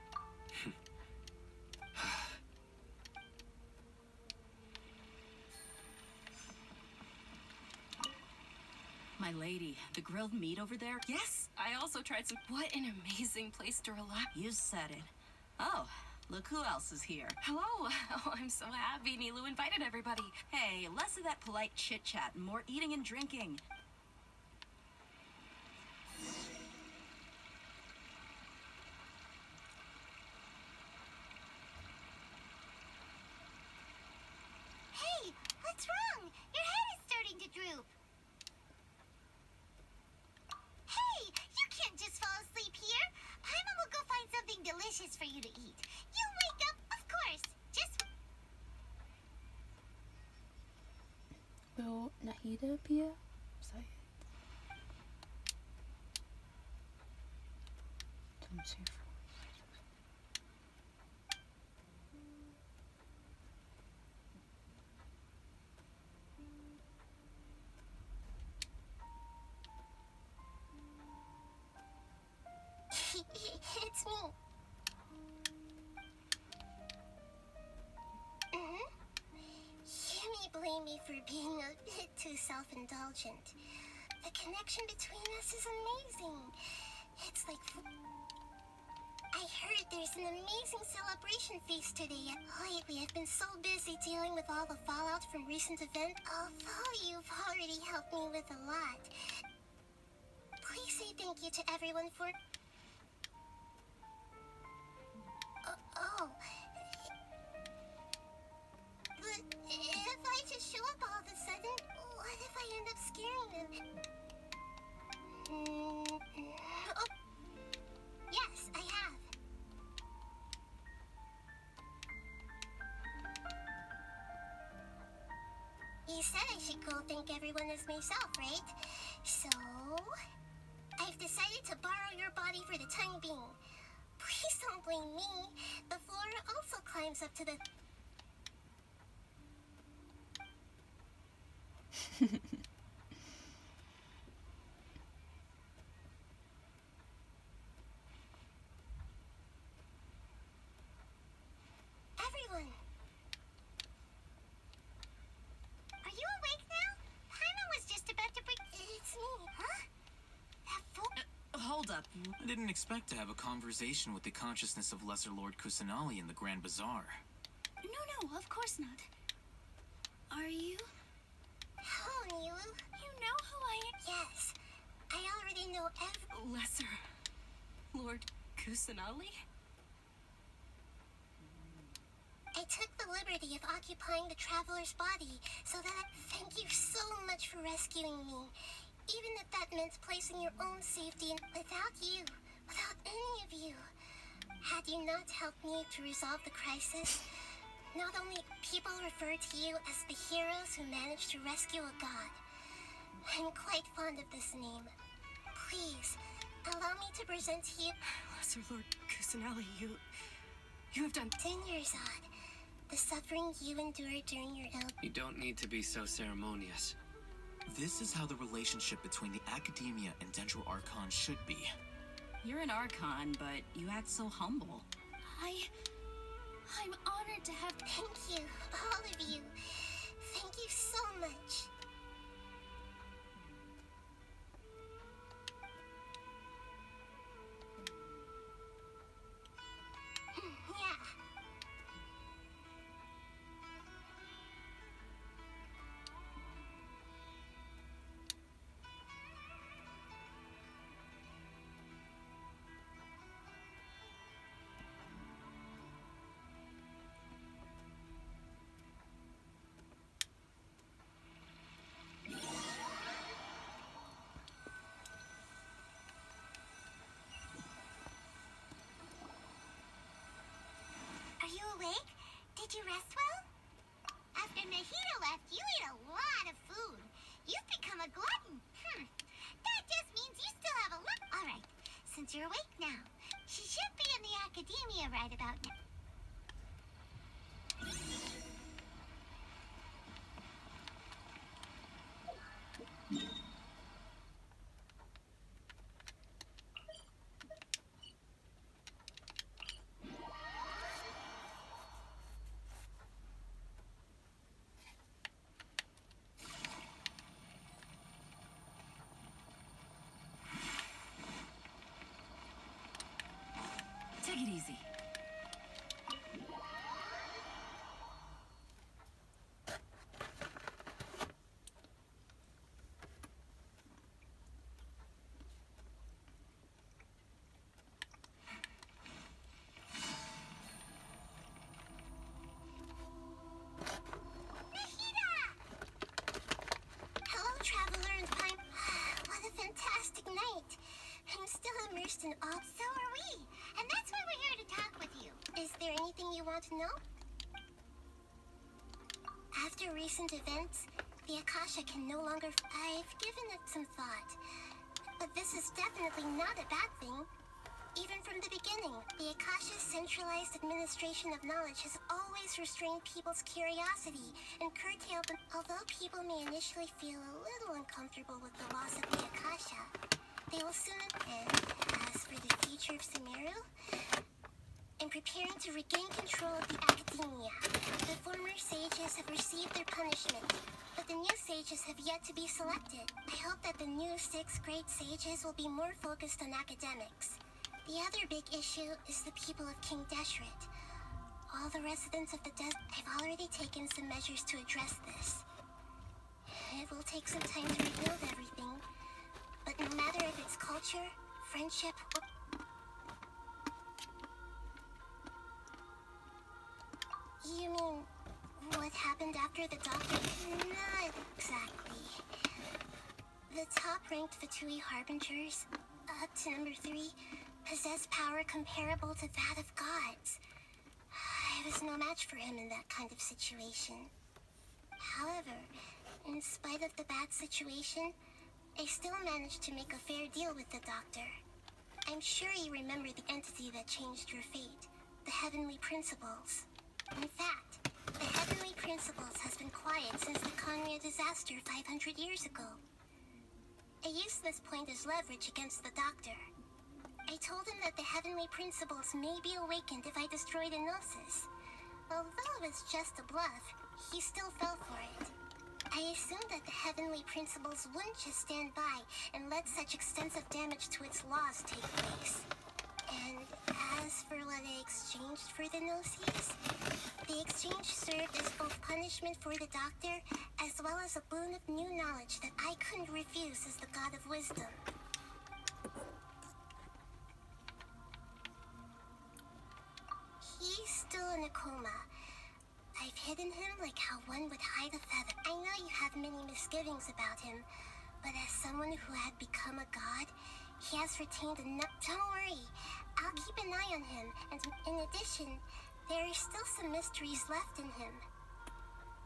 My lady, the grilled meat over there? Yes, I also tried some... What an amazing place to relax. You said it. Oh, look who else is here. Hello. Oh, I'm so happy Nilu invited everybody. Hey, less of that polite chit-chat and more eating and drinking. Hey, what's wrong? Your head is starting to droop. Hey, you can't just fall asleep here. Paimon will go find something delicious for you to eat. You wake up, of course. Just... Will Nahida appear? Say it. 1, 2, 4. It's me. You may blame me for being a bit too self-indulgent. The connection between us is amazing. It's like... I heard there's an amazing celebration feast today. Lately, I've been so busy dealing with all the fallout from recent events. Although you've already helped me with a lot. Please say thank you to everyone for... But if I just show up all of a sudden, what if I end up scaring them? Oh, yes, I have. You said I should go thank everyone as myself, right? So, I've decided to borrow your body for the time being. Please don't blame me. The flora also climbs up to the... Everyone! Are you awake now? Paimon was just about to break... It's me, huh? That fool... Hold up. I didn't expect to have a conversation with the consciousness of Lesser Lord Kusanali in the Grand Bazaar. No, of course not. Are you? Oh, Nilu. You know who I am? Yes, I already know Lesser Lord Kusanali? I took the liberty of occupying the traveler's body so that thank you so much for rescuing me. Even if that meant placing your own safety in without you, without any of you. Had you not helped me to resolve the crisis, not only people refer to you as the heroes who managed to rescue a god. I'm quite fond of this name. Please, allow me to present to you... Lesser Lord Kusanali, you have done... 10 years odd. The suffering you endured during your ill... You don't need to be so ceremonious. This is how the relationship between the Academia and Dendro Archon should be. You're an Archon, but you act so humble. I'm honored to have... Thank you, all of you. Thank you so much. Yeah. Are you awake? Did you rest well? After Nahida left, you ate a lot of food. You've become a glutton. That just means you still have a lot. All right, since you're awake now, she should be in the Academia right about now. Take it easy. Hello, traveler and pine. What a fantastic night. I'm still immersed in awe. So are we. And that's why we're here to talk with you. Is there anything you want to know? After recent events, the Akasha can no longer... I've given it some thought. But this is definitely not a bad thing. Even from the beginning, the Akasha's centralized administration of knowledge has always restrained people's curiosity and curtailed them. Although people may initially feel a little uncomfortable with the loss of the Akasha, they will soon end. As for the future of Sumeru, I'm preparing to regain control of the Academia. The former sages have received their punishment, but the new sages have yet to be selected. I hope that the new 6th grade sages will be more focused on academics. The other big issue is the people of King Deshret. All the residents of the desert. I've already taken some measures to address this. It will take some time to rebuild everything, but no matter if it's culture, friendship, or... You mean what happened after the doctor? Not exactly. The top-ranked Fatui Harbingers, up to number 3, possess power comparable to that of gods. I was no match for him in that kind of situation. However, in spite of the bad situation, I still managed to make a fair deal with the doctor. I'm sure you remember the entity that changed your fate, the Heavenly Principles. In fact, the Heavenly Principles has been quiet since the Conria disaster 500 years ago. I used this point as leverage against the doctor. I told him that the Heavenly Principles may be awakened if I destroyed Enosis. Although it was just a bluff, he still fell for it. I assumed that the Heavenly Principles wouldn't just stand by and let such extensive damage to its laws take place. And as for what I exchanged exchanged for the Gnosis. The exchange served as both punishment for the doctor, as well as a boon of new knowledge that I couldn't refuse as the god of wisdom. He's still in a coma. I've hidden him like how one would hide a feather. I know you have many misgivings about him, but as someone who had become a god, he has retained enough. Don't worry, I'll keep an eye on him, and in addition, there are still some mysteries left in him.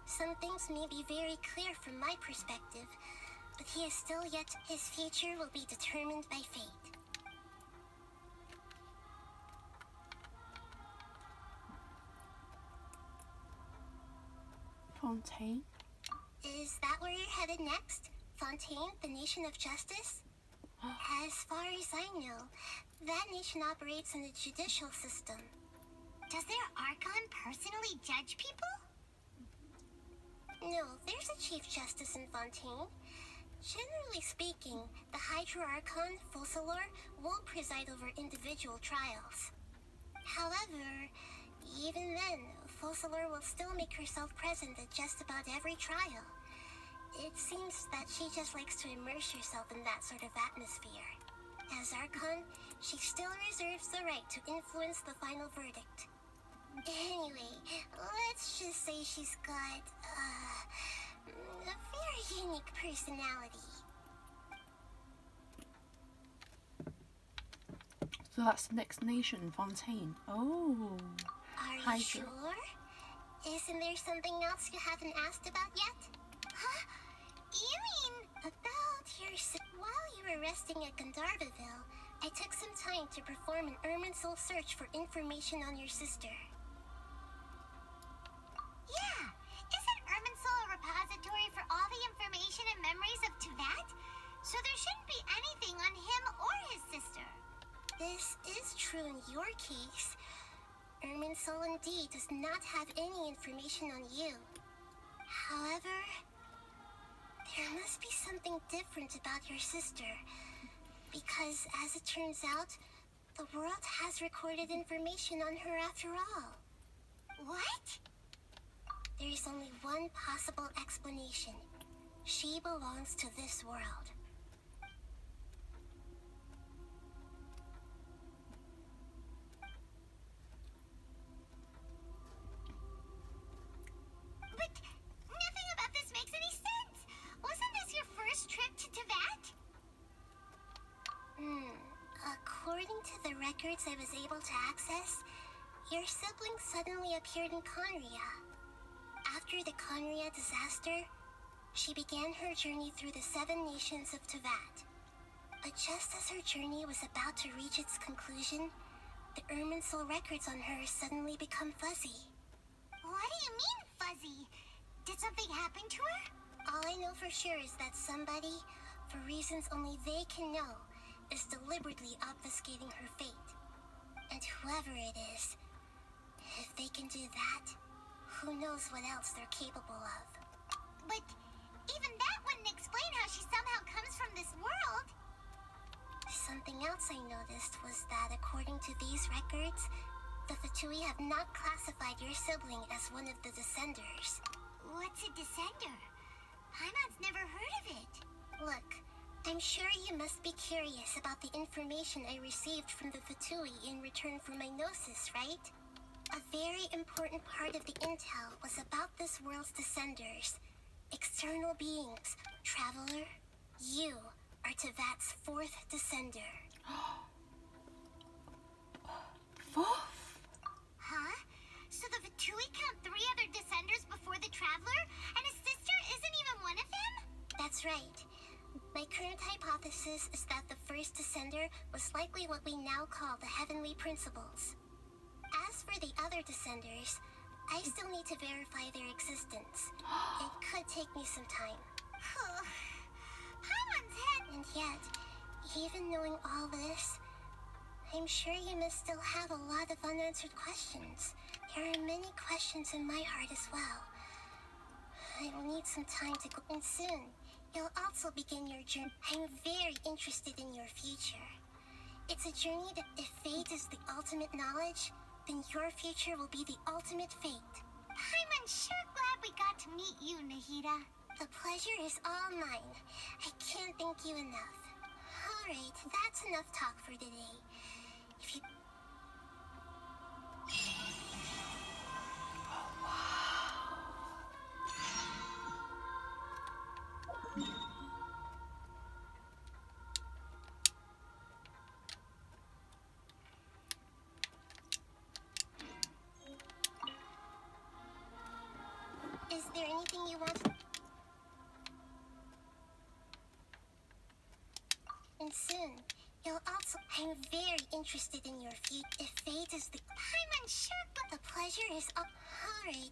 Some things may be very clear from my perspective, but he is still yet. His future will be determined by fate. Fontaine? Is that where you're headed next? Fontaine, the nation of justice? As far as I know, that nation operates in the judicial system. Does their Archon personally judge people? No, there's a Chief Justice in Fontaine. Generally speaking, the Hydra Archon, Focalor, won't preside over individual trials. However, even then, Focalor will still make herself present at just about every trial. It seems that she just likes to immerse herself in that sort of atmosphere. As Archon, she still reserves the right to influence the final verdict. Anyway, let's just say she's got, a very unique personality. So that's the next nation, Fontaine. Oh. Are you sure? Isn't there something else you haven't asked about yet? Huh? You mean about your while you were resting at Gandharvaville, I took some time to perform an Irminsul search for information on your sister. Yeah, isn't Irminsul a repository for all the information and memories of Tevat? So there shouldn't be anything on him or his sister. This is true in your case. Irminsul indeed does not have any information on you. However, there must be something different about your sister, because as it turns out, the world has recorded information on her after all. What? There is only one possible explanation. She belongs to this world. But nothing about this makes any sense. Wasn't this your first trip to Tevat? According to the records I was able to access, your sibling suddenly appeared in Conria. After the Conria disaster, she began her journey through the 7 nations of Tevat. But just as her journey was about to reach its conclusion, the Irminsul records on her suddenly become fuzzy. What do you mean, fuzzy? Did something happen to her? All I know for sure is that somebody, for reasons only they can know, is deliberately obfuscating her fate. And whoever it is, if they can do that, who knows what else they're capable of. But even that wouldn't explain how she somehow comes from this world. Something else I noticed was that according to these records, the Fatui have not classified your sibling as one of the Descenders. What's a Descender? Paimon's never heard of it. Look, I'm sure you must be curious about the information I received from the Fatui in return for my Gnosis, right? A very important part of the intel was about this world's Descenders. External beings. Traveler, you are Tevat's 4th Descender. 4th? Huh? So the Fatui count 3 other Descenders before the Traveler, and his sister isn't even one of them? That's right. My current hypothesis is that the first Descender was likely what we now call the Heavenly Principles. As for the other Descenders, I still need to verify their existence. It could take me some time. Paimon's head. And yet, even knowing all this, I'm sure you must still have a lot of unanswered questions. There are many questions in my heart as well. I will need some time to go, and soon, you'll also begin your journey. I'm very interested in your future. It's a journey that, if fate is the ultimate knowledge, then your future will be the ultimate fate. I'm sure glad we got to meet you, Nahida. The pleasure is all mine. I can't thank you enough. Alright, that's enough talk for today. If you... Is there anything you want? And soon, you'll also... I'm very interested in your future. If fate is the... I'm unsure, but... The pleasure is all... Alright.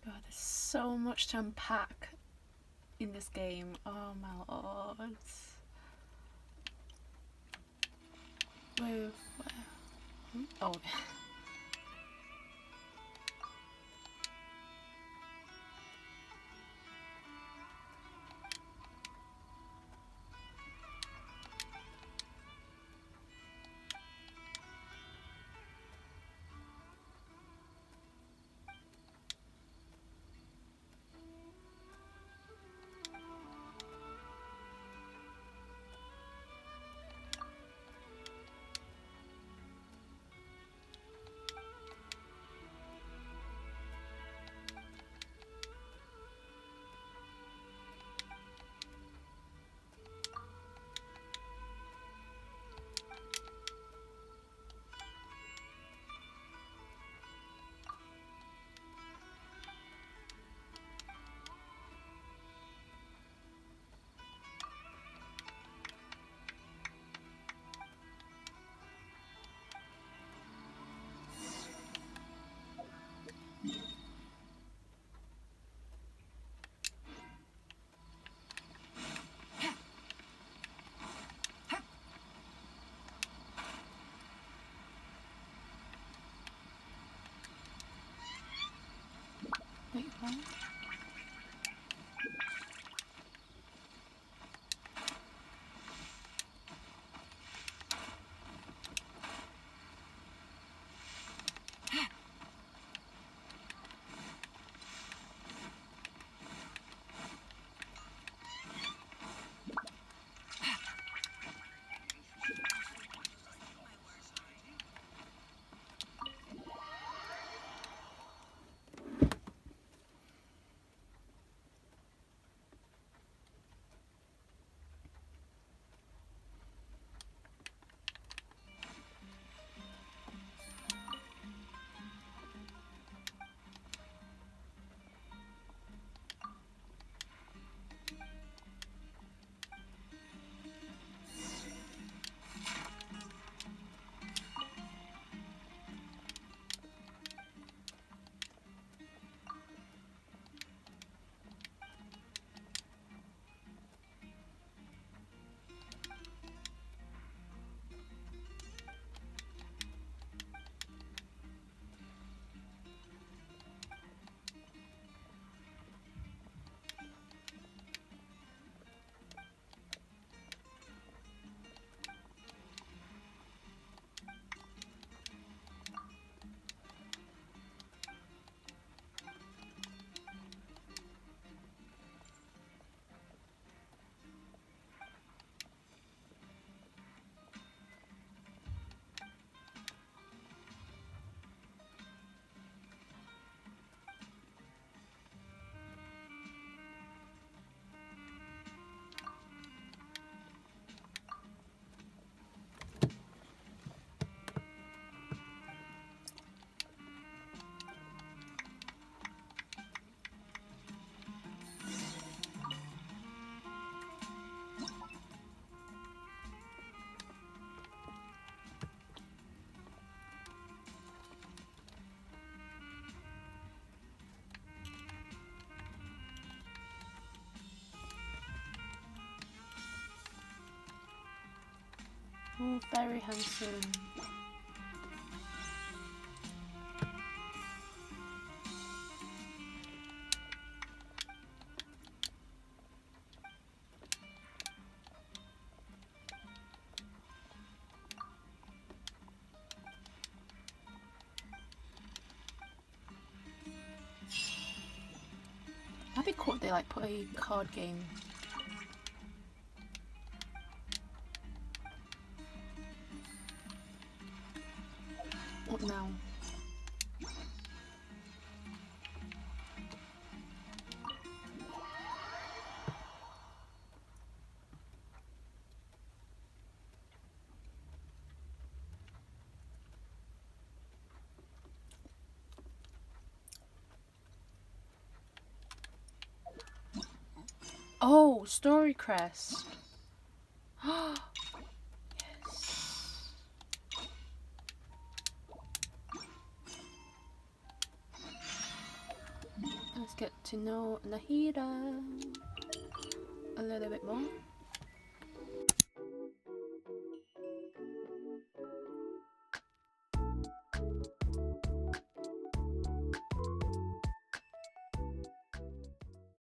God, there's so much to unpack in this game. Oh my lord. Whoa. Oh. Wait, what? Oh, very handsome. That'd be cool if they like put a card game. What now? Oh, story crest. Yes. Let's get to know Nahida a little bit more.